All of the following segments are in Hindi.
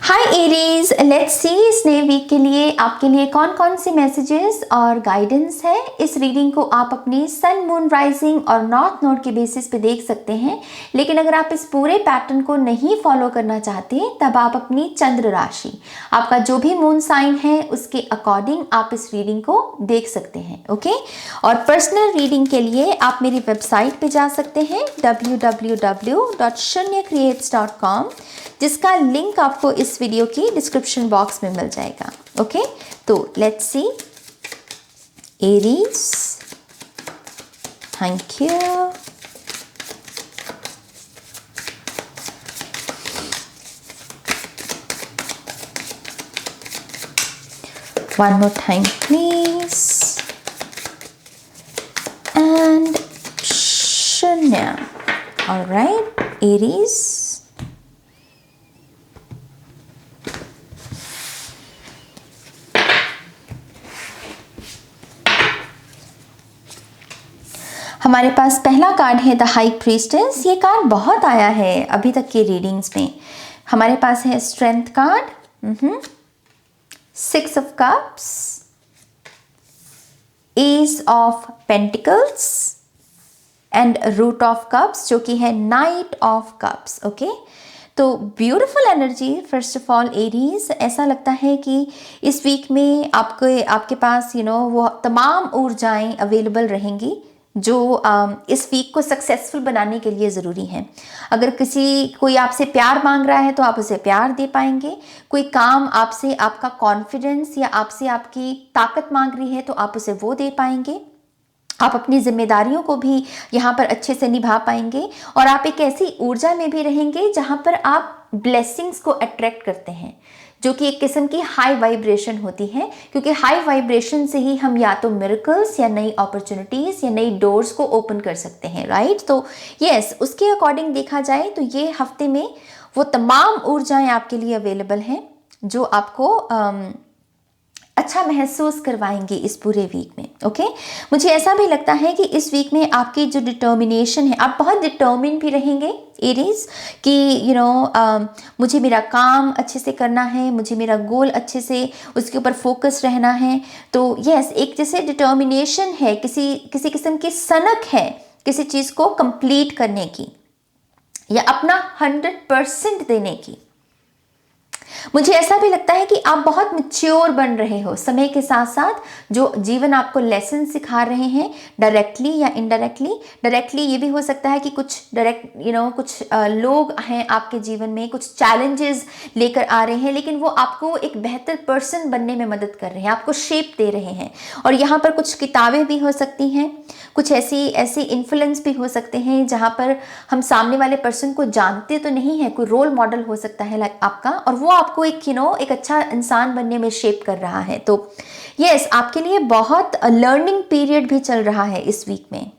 हाय एरीज, लेट्स सी इस नए वीक के लिए आपके लिए कौन कौन से मैसेजेस और गाइडेंस है। इस रीडिंग को आप अपनी सन, मून, राइजिंग और नॉर्थ नोड के बेसिस पे देख सकते हैं, लेकिन अगर आप इस पूरे पैटर्न को नहीं फॉलो करना चाहते तब आप अपनी चंद्र राशि, आपका जो भी मून साइन है उसके अकॉर्डिंग आप इस रीडिंग को देख सकते हैं। ओके, और पर्सनल रीडिंग के लिए आप मेरी वेबसाइट पे जा सकते हैं www.shunyacreates.com, जिसका लिंक आपको इस वीडियो की डिस्क्रिप्शन बॉक्स में मिल जाएगा। ओके, तो let's see Aries. Thank you. One more time, please. And Shunya. All right, Aries. हमारे पास पहला कार्ड है द हाई प्रीस्टेस। ये कार्ड बहुत आया है अभी तक के रीडिंग्स में। हमारे पास है strength card, 6 of cups, ace of pentacles and root of cups, जो कि है नाइट ऑफ कप्स। ओके, तो beautiful energy. First of all Aries, ऐसा लगता है कि इस वीक में आपके पास वो तमाम ऊर्जाएं अवेलेबल रहेंगी जो इस वीक को सक्सेसफुल बनाने के लिए ज़रूरी हैं। अगर कोई आपसे प्यार मांग रहा है तो आप उसे प्यार दे पाएंगे। कोई काम आपसे आपका कॉन्फिडेंस या आपसे आपकी ताकत मांग रही है तो आप उसे वो दे पाएंगे। आप अपनी जिम्मेदारियों को भी यहाँ पर अच्छे से निभा पाएंगे और आप एक ऐसी ऊर्जा में भी रहेंगे जहाँ पर आप ब्लेसिंग्स को अट्रैक्ट करते हैं, जो कि एक किस्म की हाई वाइब्रेशन होती है, क्योंकि हाई वाइब्रेशन से ही हम या तो मिरेकल्स या नई अपॉर्चुनिटीज़ या नई डोर्स को ओपन कर सकते हैं। राइट, तो यस, उसके अकॉर्डिंग देखा जाए तो ये हफ्ते में वो तमाम ऊर्जाएं आपके लिए अवेलेबल हैं जो आपको अच्छा महसूस करवाएंगे इस पूरे वीक में। ओके, मुझे ऐसा भी लगता है कि इस वीक में आपकी जो डिटर्मिनेशन है, आप बहुत डिटर्मिन भी रहेंगे एरीज कि मुझे मेरा काम अच्छे से करना है, मुझे मेरा गोल अच्छे से उसके ऊपर फोकस रहना है। तो यस, एक जैसे डिटर्मिनेशन है, किसी किस्म की सनक है किसी चीज़ को कंप्लीट करने की या अपना 100% देने की। मुझे ऐसा भी लगता है कि आप बहुत मैच्योर बन रहे हो समय के साथ साथ। जो जीवन आपको लेसन सिखा रहे हैं, डायरेक्टली या इनडायरेक्टली। डायरेक्टली ये भी हो सकता है कि कुछ कुछ लोग हैं आपके जीवन में, कुछ चैलेंजेस लेकर आ रहे हैं, लेकिन वो आपको एक बेहतर पर्सन बनने में मदद कर रहे हैं, आपको शेप दे रहे हैं। और यहाँ पर कुछ किताबें भी हो सकती हैं, कुछ ऐसी इन्फ्लुएंस भी हो सकते हैं जहाँ पर हम सामने वाले पर्सन को जानते तो नहीं है, कोई रोल मॉडल हो सकता है आपका, और वो आपको एक अच्छा इंसान बनने में शेप कर रहा है। तो यस, आपके लिए बहुत लर्निंग पीरियड भी चल रहा है इस वीक में।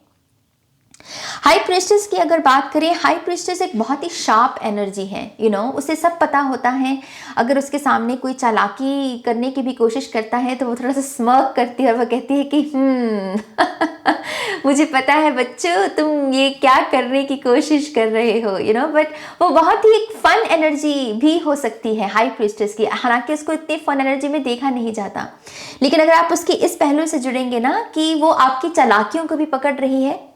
हाई प्रीस्टेस की अगर बात करें, हाई प्रीस्टेस एक बहुत ही शार्प एनर्जी है। उसे सब पता होता है। अगर उसके सामने कोई चालाकी करने की भी कोशिश करता है तो वो थोड़ा सा स्मर्क करती है और वो कहती है कि मुझे पता है बच्चों, तुम ये क्या करने की कोशिश कर रहे हो, बट वो बहुत ही एक फन एनर्जी भी हो सकती है हाई प्रीस्टेस की। हालांकि उसको इतनी फन एनर्जी में देखा नहीं जाता, लेकिन अगर आप उसकी इस पहलू से जुड़ेंगे ना कि वो आपकी चालाकियों को भी पकड़ रही है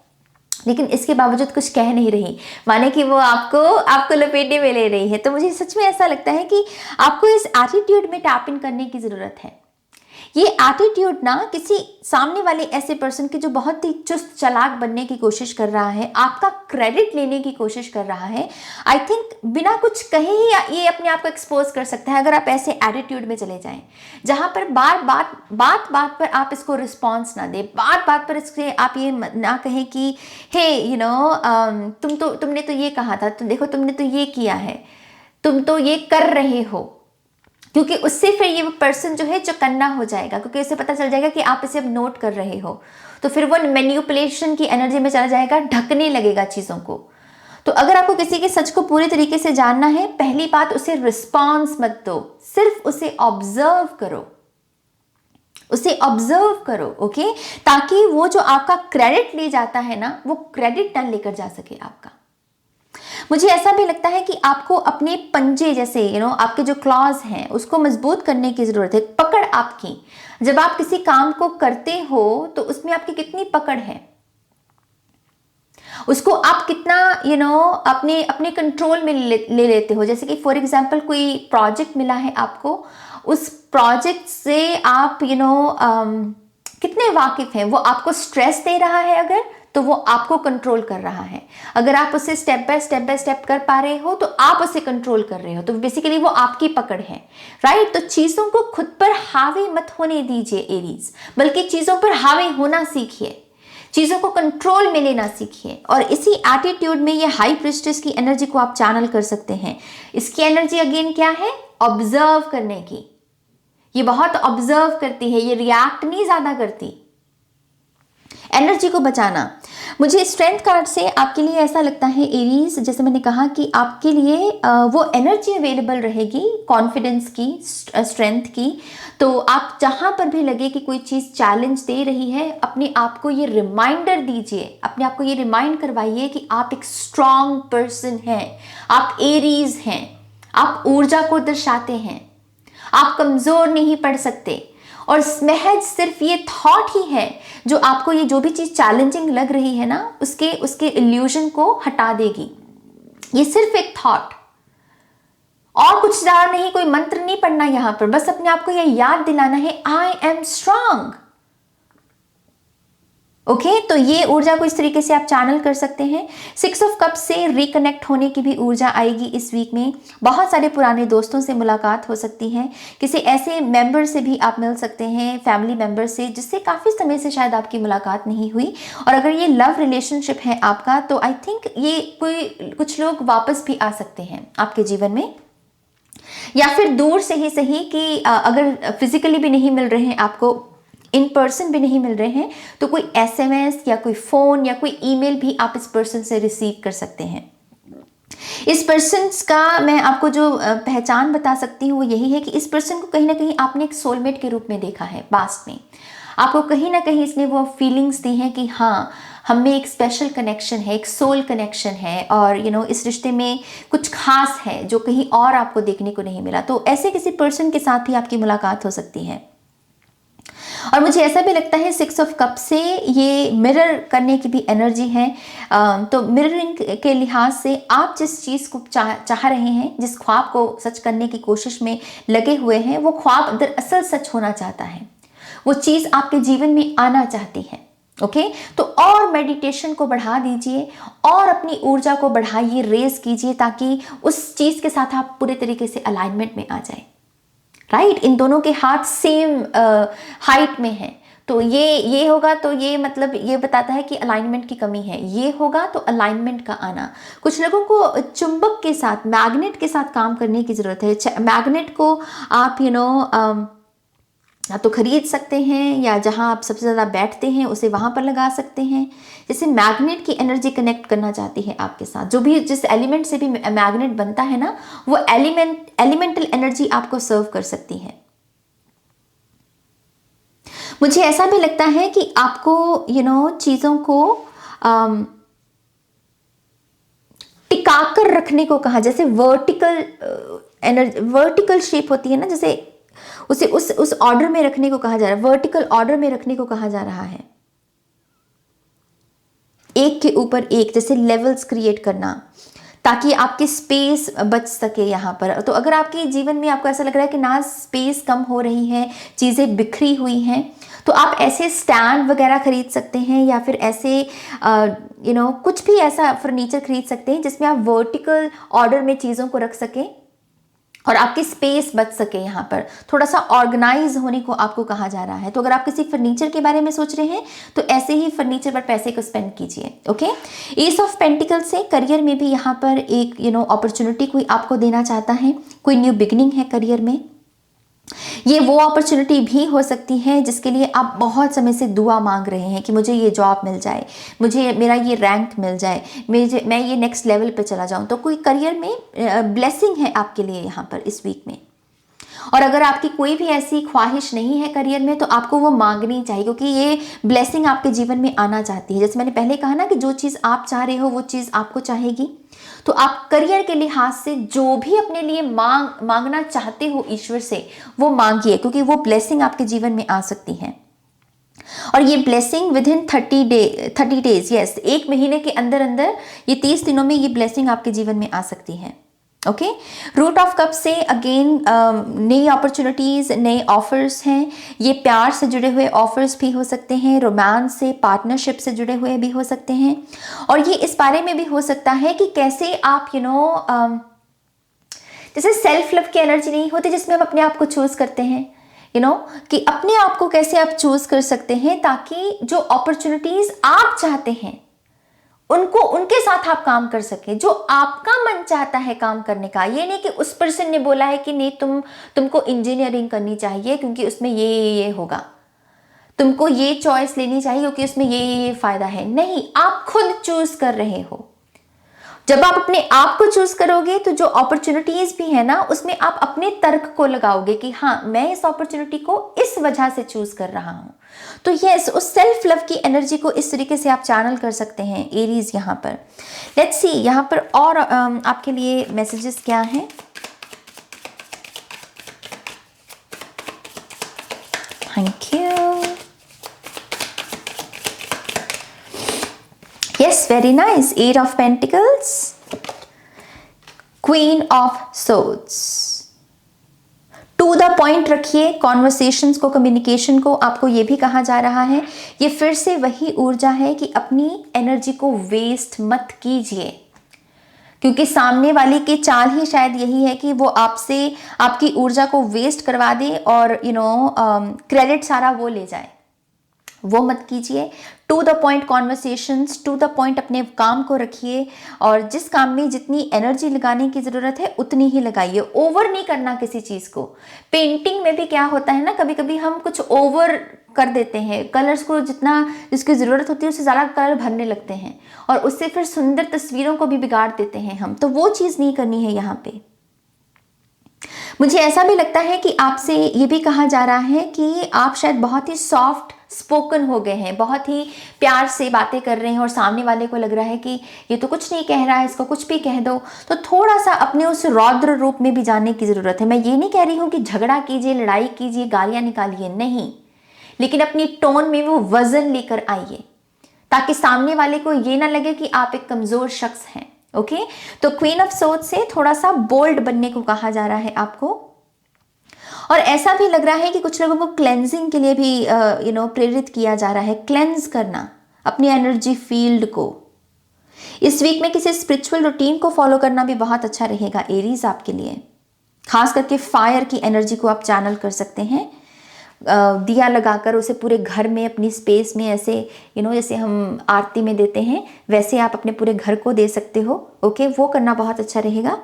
लेकिन इसके बावजूद कुछ कह नहीं रही, माने कि वो आपको लपेटे में ले रही है, तो मुझे सच में ऐसा लगता है कि आपको इस एटीट्यूड में टैप इन करने की ज़रूरत है। ये एटीट्यूड ना किसी सामने वाले ऐसे पर्सन की जो बहुत ही चुस्त चालाक बनने की कोशिश कर रहा है, आपका क्रेडिट लेने की कोशिश कर रहा है, आई थिंक बिना कुछ कहे ही ये अपने आप को एक्सपोज कर सकता है अगर आप ऐसे एटीट्यूड में चले जाएं, जहां पर बात पर आप इसको रिस्पॉन्स ना दें, बात पर इसके आप ये ना कहें कि हे तुमने तो ये कहा था, देखो तुमने तो ये किया है, तुम तो ये कर रहे हो, क्योंकि उससे फिर ये पर्सन जो है चौकन्ना हो जाएगा, क्योंकि उसे पता चल जाएगा कि आप इसे अब नोट कर रहे हो, तो फिर वो मैनिपुलेशन की एनर्जी में चला जाएगा, ढकने लगेगा चीज़ों को। तो अगर आपको किसी के सच को पूरी तरीके से जानना है, पहली बात, उसे रिस्पॉन्स मत दो, सिर्फ उसे ऑब्जर्व करो, उसे ऑब्जर्व करो। ओके, ताकि वो जो आपका क्रेडिट ले जाता है ना, वो क्रेडिट ना लेकर जा सके आपका। मुझे ऐसा भी लगता है कि आपको अपने पंजे जैसे आपके जो क्लॉज हैं उसको मजबूत करने की ज़रूरत है। पकड़ आपकी, जब आप किसी काम को करते हो तो उसमें आपकी कितनी पकड़ है, उसको आप कितना अपने अपने कंट्रोल में ले लेते हो। जैसे कि फॉर एग्जांपल कोई प्रोजेक्ट मिला है आपको, उस प्रोजेक्ट से आप कितने वाकिफ हैं। वो आपको स्ट्रेस दे रहा है अगर, तो वो आपको कंट्रोल कर रहा है। अगर आप उसे स्टेप बाय स्टेप कर पा रहे हो तो आप उसे कंट्रोल कर रहे हो, तो बेसिकली वो आपकी पकड़ है, राइट। तो चीज़ों को खुद पर हावी मत होने दीजिए एरीज, बल्कि चीज़ों पर हावी होना सीखिए, चीज़ों को कंट्रोल में लेना सीखिए। और इसी एटीट्यूड में ये हाई प्रिस्टेस की एनर्जी को आप चैनल कर सकते हैं। इसकी एनर्जी अगेन क्या है, ऑब्जर्व करने की। ये बहुत ऑब्जर्व करती है, ये रिएक्ट नहीं ज़्यादा करती। एनर्जी को बचाना, मुझे स्ट्रेंथ कार्ड से आपके लिए ऐसा लगता है एरीज, जैसे मैंने कहा कि आपके लिए वो एनर्जी अवेलेबल रहेगी कॉन्फिडेंस की, स्ट्रेंथ की। तो आप जहाँ पर भी लगे कि कोई चीज़ चैलेंज दे रही है, अपने आप को ये रिमाइंडर दीजिए, अपने आप को ये रिमाइंड करवाइए कि आप एक स्ट्रॉन्ग पर्सन हैं, आप एरीज हैं, आप ऊर्जा को दर्शाते हैं, आप कमज़ोर नहीं पड़ सकते। और महज सिर्फ ये थॉट ही है जो आपको ये जो भी चीज़ चैलेंजिंग लग रही है ना, उसके इल्यूजन को हटा देगी। ये सिर्फ एक थॉट, और कुछ ज़्यादा नहीं, कोई मंत्र नहीं पढ़ना यहां पर, बस अपने आप को ये याद दिलाना है, आई एम स्ट्रांग। ओके, तो ये ऊर्जा को इस तरीके से आप चैनल कर सकते हैं। 6 ऑफ कप्स से रिकनेक्ट होने की भी ऊर्जा आएगी इस वीक में। बहुत सारे पुराने दोस्तों से मुलाकात हो सकती है, किसी ऐसे मेंबर से भी आप मिल सकते हैं, फैमिली मेंबर से, जिससे काफ़ी समय से शायद आपकी मुलाकात नहीं हुई। और अगर ये लव रिलेशनशिप है आपका, तो आई थिंक ये कुछ लोग वापस भी आ सकते हैं आपके जीवन में, या फिर दूर से ही सही कि अगर फिजिकली भी नहीं मिल रहे हैं आपको, इन पर्सन भी नहीं मिल रहे हैं, तो कोई एसएमएस या कोई फ़ोन या कोई ईमेल भी आप इस पर्सन से रिसीव कर सकते हैं। इस पर्सन का मैं आपको जो पहचान बता सकती हूँ वो यही है कि इस पर्सन को कहीं ना कहीं आपने एक सोलमेट के रूप में देखा है पास्ट में। आपको कहीं ना कहीं इसने वो फीलिंग्स दी हैं कि हाँ, हम में एक स्पेशल कनेक्शन है, एक सोल कनेक्शन है, और इस रिश्ते में कुछ खास है जो कहीं और आपको देखने को नहीं मिला। तो ऐसे किसी पर्सन के साथ ही आपकी मुलाकात हो सकती है। और मुझे ऐसा भी लगता है 6 ऑफ कप से ये मिरर करने की भी एनर्जी है। तो मिररिंग के लिहाज से आप जिस चीज़ को चाह रहे हैं, जिस ख्वाब को सच करने की कोशिश में लगे हुए हैं, वो ख्वाब दरअसल सच होना चाहता है, वो चीज़ आपके जीवन में आना चाहती है। ओके, तो और मेडिटेशन को बढ़ा दीजिए और अपनी ऊर्जा को बढ़ाइए, रेज कीजिए, ताकि उस चीज़ के साथ आप पूरे तरीके से अलाइनमेंट में आ जाए, राइट। इन दोनों के हाथ सेम हाइट में हैं, तो ये होगा तो ये मतलब ये बताता है कि अलाइनमेंट की कमी है। ये होगा तो अलाइनमेंट का आना। कुछ लोगों को चुंबक के साथ, मैग्नेट के साथ काम करने की ज़रूरत है। मैग्नेट को आप या तो खरीद सकते हैं, या जहां आप सबसे ज़्यादा बैठते हैं उसे वहां पर लगा सकते हैं। जैसे मैग्नेट की एनर्जी कनेक्ट करना चाहती है आपके साथ, जो भी जिस एलिमेंट से भी मैग्नेट बनता है ना, वो एलिमेंटल एनर्जी आपको सर्व कर सकती है। मुझे ऐसा भी लगता है कि आपको चीज़ों को टिकाकर रखने को कहा, जैसे वर्टिकल शेप होती है ना, जैसे उसे उस ऑर्डर में रखने को कहा जा रहा है, वर्टिकल ऑर्डर में रखने को कहा जा रहा है, एक के ऊपर एक, जैसे लेवल्स क्रिएट करना, ताकि आपकी स्पेस बच सके यहाँ पर। तो अगर आपके जीवन में आपको ऐसा लग रहा है कि ना स्पेस कम हो रही है, चीज़ें बिखरी हुई हैं, तो आप ऐसे स्टैंड वगैरह खरीद सकते हैं, या फिर ऐसे कुछ भी ऐसा फर्नीचर खरीद सकते हैं जिसमें आप वर्टिकल ऑर्डर में चीज़ों को रख सकें और आपकी स्पेस बच सके। यहाँ पर थोड़ा सा ऑर्गेनाइज होने को आपको कहा जा रहा है। तो अगर आप किसी फर्नीचर के बारे में सोच रहे हैं तो ऐसे ही फर्नीचर पर पैसे को स्पेंड कीजिए। ओके, एस ऑफ पेंटिकल से करियर में भी यहाँ पर एक अपॉर्चुनिटी कोई आपको देना चाहता है, कोई न्यू बिगिनिंग है करियर में। ये वो अपॉर्चुनिटी भी हो सकती है जिसके लिए आप बहुत समय से दुआ मांग रहे हैं कि मुझे ये जॉब मिल जाए, मुझे मेरा ये रैंक मिल जाए, मैं ये नेक्स्ट लेवल पे चला जाऊं। तो कोई करियर में ब्लेसिंग है आपके लिए यहाँ पर इस वीक में। और अगर आपकी कोई भी ऐसी ख्वाहिश नहीं है करियर में तो आपको वो मांगनी चाहिए, क्योंकि ये ब्लेसिंग आपके जीवन में आना चाहती है। जैसे मैंने पहले कहा ना कि जो चीज़ आप चाह रहे हो वो चीज़ आपको चाहेगी। तो आप करियर के लिहाज से जो भी अपने लिए मांगना चाहते हो ईश्वर से वो मांगिए, क्योंकि वो ब्लेसिंग आपके जीवन में आ सकती है। और ये blessing with in 30 days, yes, 1 महीने के अंदर अंदर, ये 30 दिनों में ये ब्लेसिंग आपके जीवन में आ सकती है। ओके, रूट ऑफ कप से अगेन नई अपॉर्चुनिटीज, नए ऑफर्स हैं। ये प्यार से जुड़े हुए ऑफर्स भी हो सकते हैं, रोमांस से, पार्टनरशिप से जुड़े हुए भी हो सकते हैं। और ये इस बारे में भी हो सकता है कि कैसे आप जैसे सेल्फ लव की एनर्जी नहीं होती जिसमें हम अपने आप को चूज करते हैं, कि अपने आप को कैसे आप चूज कर सकते हैं ताकि जो अपॉर्चुनिटीज आप चाहते हैं उनको, उनके साथ आप काम कर सके, जो आपका मन चाहता है काम करने का। ये नहीं कि उस पर्सन ने बोला है कि नहीं तुमको इंजीनियरिंग करनी चाहिए क्योंकि उसमें ये होगा, तुमको ये चॉइस लेनी चाहिए क्योंकि उसमें ये फायदा है। नहीं, आप खुद चूज कर रहे हो। जब आप अपने आप को चूज करोगे तो जो अपॉर्चुनिटीज भी है ना उसमें आप अपने तर्क को लगाओगे कि हाँ, मैं इस अपॉर्चुनिटी को इस वजह से चूज कर रहा हूं। तो यस, उस सेल्फ लव की एनर्जी को इस तरीके से आप चैनल कर सकते हैं एरीज। यहां पर लेट्स सी यहां पर और आपके लिए मैसेजेस क्या हैं। Thank you. Yes, very nice. 8 of Pentacles, Queen of Swords. To the point रखिए कॉन्वर्सेशंस को, कम्युनिकेशन को। आपको ये भी कहा जा रहा है, ये फिर से वही ऊर्जा है कि अपनी एनर्जी को वेस्ट मत कीजिए, क्योंकि सामने वाले की चाल ही शायद यही है कि वो आपसे आपकी ऊर्जा को वेस्ट करवा दे और क्रेडिट सारा वो ले जाए। वो मत कीजिए। To the point conversations, to the point अपने काम को रखिए और जिस काम में जितनी एनर्जी लगाने की ज़रूरत है उतनी ही लगाइए। ओवर नहीं करना किसी चीज़ को। पेंटिंग में भी क्या होता है ना, कभी कभी हम कुछ ओवर कर देते हैं, कलर्स को जितना जिसकी ज़रूरत होती है उससे ज़्यादा कलर भरने लगते हैं और उससे फिर सुंदर तस्वीरों को भी बिगाड़ देते हैं हम। तो वो चीज़ नहीं करनी है यहाँ पे। मुझे ऐसा भी लगता है कि आपसे ये भी कहा जा रहा है कि आप शायद बहुत ही सॉफ्ट स्पोकन हो गए हैं, बहुत ही प्यार से बातें कर रहे हैं और सामने वाले को लग रहा है कि ये तो कुछ नहीं कह रहा है, इसको कुछ भी कह दो। तो थोड़ा सा अपने उस रौद्र रूप में भी जाने की ज़रूरत है। मैं ये नहीं कह रही हूँ कि झगड़ा कीजिए, लड़ाई कीजिए, गालियाँ निकालिए, नहीं, लेकिन अपनी टोन में वो वजन लेकर आइए ताकि सामने वाले को ये ना लगे कि आप एक कमज़ोर शख्स हैं। ओके, तो क्वीन ऑफ सोर्ड से थोड़ा सा बोल्ड बनने को कहा जा रहा है आपको। और ऐसा भी लग रहा है कि कुछ लोगों को क्लेंजिंग के लिए भी प्रेरित किया जा रहा है, क्लेंज करना अपनी एनर्जी फील्ड को। इस वीक में किसी स्पिरिचुअल रूटीन को फॉलो करना भी बहुत अच्छा रहेगा एरीज आपके लिए। खास करके फायर की एनर्जी को आप चैनल कर सकते हैं, दिया लगाकर उसे पूरे घर में, अपनी स्पेस में, ऐसे जैसे हम आरती में देते हैं वैसे आप अपने पूरे घर को दे सकते हो। ओके, वो करना बहुत अच्छा रहेगा।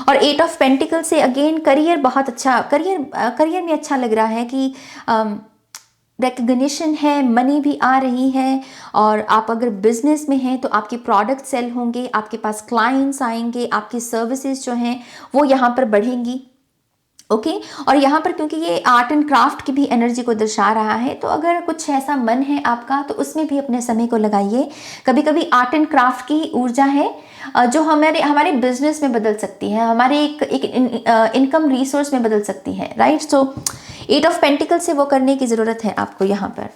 और 8 ऑफ पेंटिकल से अगेन करियर बहुत अच्छा, करियर में अच्छा लग रहा है कि रिकग्निशन है, मनी भी आ रही है। और आप अगर बिजनेस में हैं तो आपके प्रोडक्ट सेल होंगे, आपके पास क्लाइंट्स आएंगे, आपकी सर्विसेज जो हैं वो यहाँ पर बढ़ेंगी। ओके, और यहाँ पर क्योंकि ये आर्ट एंड क्राफ्ट की भी एनर्जी को दर्शा रहा है, तो अगर कुछ ऐसा मन है आपका तो उसमें भी अपने समय को लगाइए। कभी कभी आर्ट एंड क्राफ्ट की ऊर्जा है जो हमारे बिजनेस में बदल सकती है, हमारे एक इनकम रिसोर्स में बदल सकती है, राइट। सो 8 ऑफ पेंटिकल से वो करने की ज़रूरत है आपको यहाँ पर।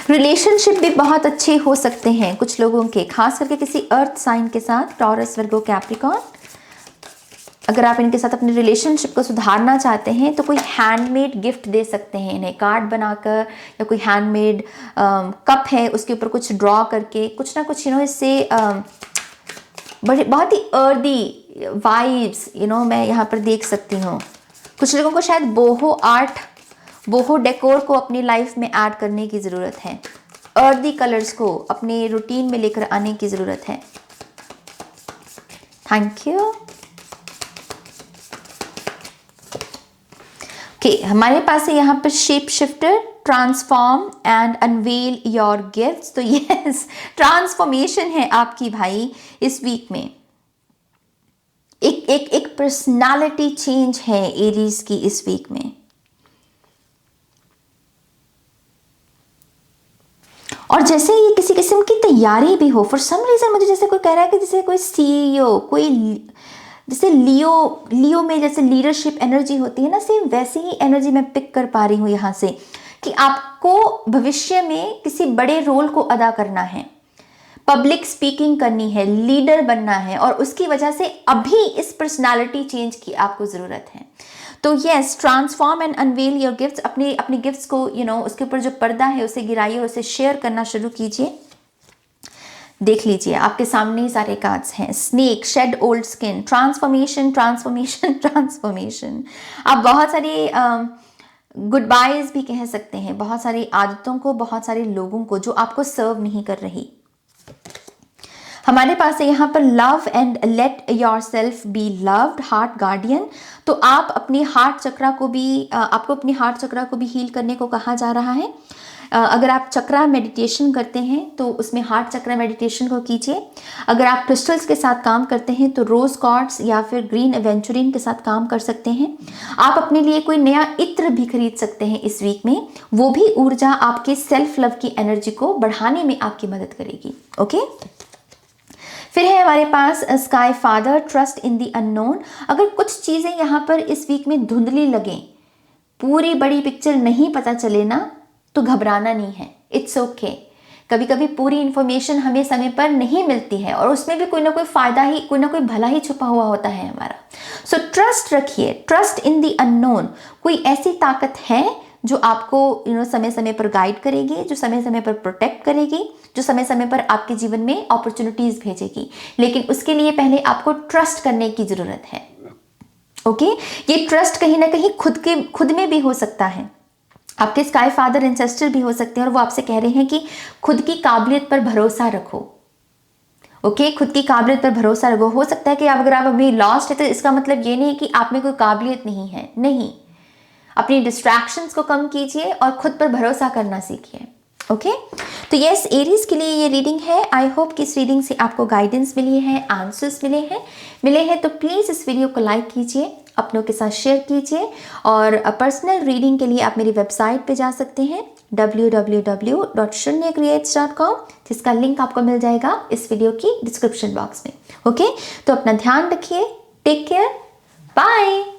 रिलेशनशिप भी बहुत अच्छे हो सकते हैं कुछ लोगों के, खास करके किसी अर्थ साइन के साथ, टॉरस, वर्गो, कैप्रिकॉर्न। अगर आप इनके साथ अपने रिलेशनशिप को सुधारना चाहते हैं तो कोई हैंडमेड गिफ्ट दे सकते हैं इन्हें, कार्ड बनाकर, या कोई हैंडमेड कप है उसके ऊपर कुछ ड्रॉ करके, कुछ ना कुछ इससे बहुत ही अर्दी वाइब्स मैं यहाँ पर देख सकती हूँ। कुछ लोगों को शायद बोहो आर्ट, बोहो डेकोर को अपनी लाइफ में ऐड करने की ज़रूरत है। अर्दी कलर्स को अपने रूटीन में लेकर आने की ज़रूरत है। Thank you. हमारे पास है यहाँ पर shape shifter, transform and unveil your gifts. तो यस, ट्रांसफॉर्मेशन है आपकी भाई इस वीक में। एक एक पर्सनालिटी चेंज है एरीज की इस वीक में। और जैसे ये किसी किस्म की तैयारी भी हो, फॉर सम रीजन मुझे जैसे कोई कह रहा है कि जैसे कोई सीईओ, कोई जैसे लियो में जैसे लीडरशिप एनर्जी होती है ना, सेम वैसी ही एनर्जी मैं पिक कर पा रही हूँ यहाँ से, कि आपको भविष्य में किसी बड़े रोल को अदा करना है, पब्लिक स्पीकिंग करनी है, लीडर बनना है, और उसकी वजह से अभी इस पर्सनालिटी चेंज की आपको ज़रूरत है। तो yes, transform and unveil your gifts. अपने गिफ्ट्स को उसके ऊपर जो पर्दा है उसे गिराइए और उसे शेयर करना शुरू कीजिए। देख लीजिए आपके सामने ही सारे कार्ड्स हैं। Snake, shed old skin, transformation transformation transformation. आप बहुत सारी गुड बाइज भी कह सकते हैं, बहुत सारी आदतों को, बहुत सारे लोगों को जो आपको सर्व नहीं कर रही। हमारे पास है यहाँ पर love and let your self be loved, heart guardian. तो आप अपनी हार्ट चक्रा को भी आपको अपनी हार्ट चक्रा को भी हील करने को कहा जा रहा है। अगर आप चक्रा मेडिटेशन करते हैं तो उसमें हार्ट चक्रा मेडिटेशन को कीजिए। अगर आप क्रिस्टल्स के साथ काम करते हैं तो रोज क्वार्ट्ज या फिर ग्रीन एवेंचुरिन के साथ काम कर सकते हैं। आप अपने लिए कोई नया इत्र भी खरीद सकते हैं इस वीक में, वो भी ऊर्जा आपके सेल्फ लव की एनर्जी को बढ़ाने में आपकी मदद करेगी। ओके, फिर है हमारे पास sky father, trust in the unknown. अगर कुछ चीज़ें यहाँ पर इस वीक में धुंधली लगें, पूरी बड़ी पिक्चर नहीं पता चले ना, तो घबराना नहीं है, इट्स ओके। कभी कभी पूरी इंफॉर्मेशन हमें समय पर नहीं मिलती है और उसमें भी कोई ना कोई फायदा ही, कोई ना कोई भला ही छुपा हुआ होता है हमारा। सो ट्रस्ट रखिए, ट्रस्ट इन द अननोन। कोई ऐसी ताकत है जो आपको समय समय पर गाइड करेगी, जो समय समय पर प्रोटेक्ट करेगी, जो समय समय पर आपके जीवन में अपॉर्चुनिटीज भेजेगी, लेकिन उसके लिए पहले आपको ट्रस्ट करने की जरूरत है। ओके, ये ट्रस्ट कहीं ना कहीं खुद में भी हो सकता है। आपके स्काई फादर एंसेस्टर भी हो सकते हैं और वो आपसे कह रहे हैं कि खुद की काबिलियत पर भरोसा रखो। ओके, खुद की काबिलियत पर भरोसा रखो। हो सकता है कि अगर आप अभी लॉस्ट है तो इसका मतलब ये नहीं कि आप में कोई काबिलियत नहीं है, नहीं। अपनी डिस्ट्रैक्शंस को कम कीजिए और खुद पर भरोसा करना सीखिए। ओके, तो यस, एरीज के लिए ये रीडिंग है। आई होप कि इस रीडिंग से आपको गाइडेंस मिली है, आंसर्स मिले हैं तो प्लीज़ इस वीडियो को लाइक कीजिए, अपनों के साथ शेयर कीजिए। और पर्सनल रीडिंग के लिए आप मेरी वेबसाइट पे जा सकते हैं www.shunyacreates.com, जिसका लिंक आपको मिल जाएगा इस वीडियो की डिस्क्रिप्शन बॉक्स में। ओके, तो अपना ध्यान रखिए, टेक केयर, बाय।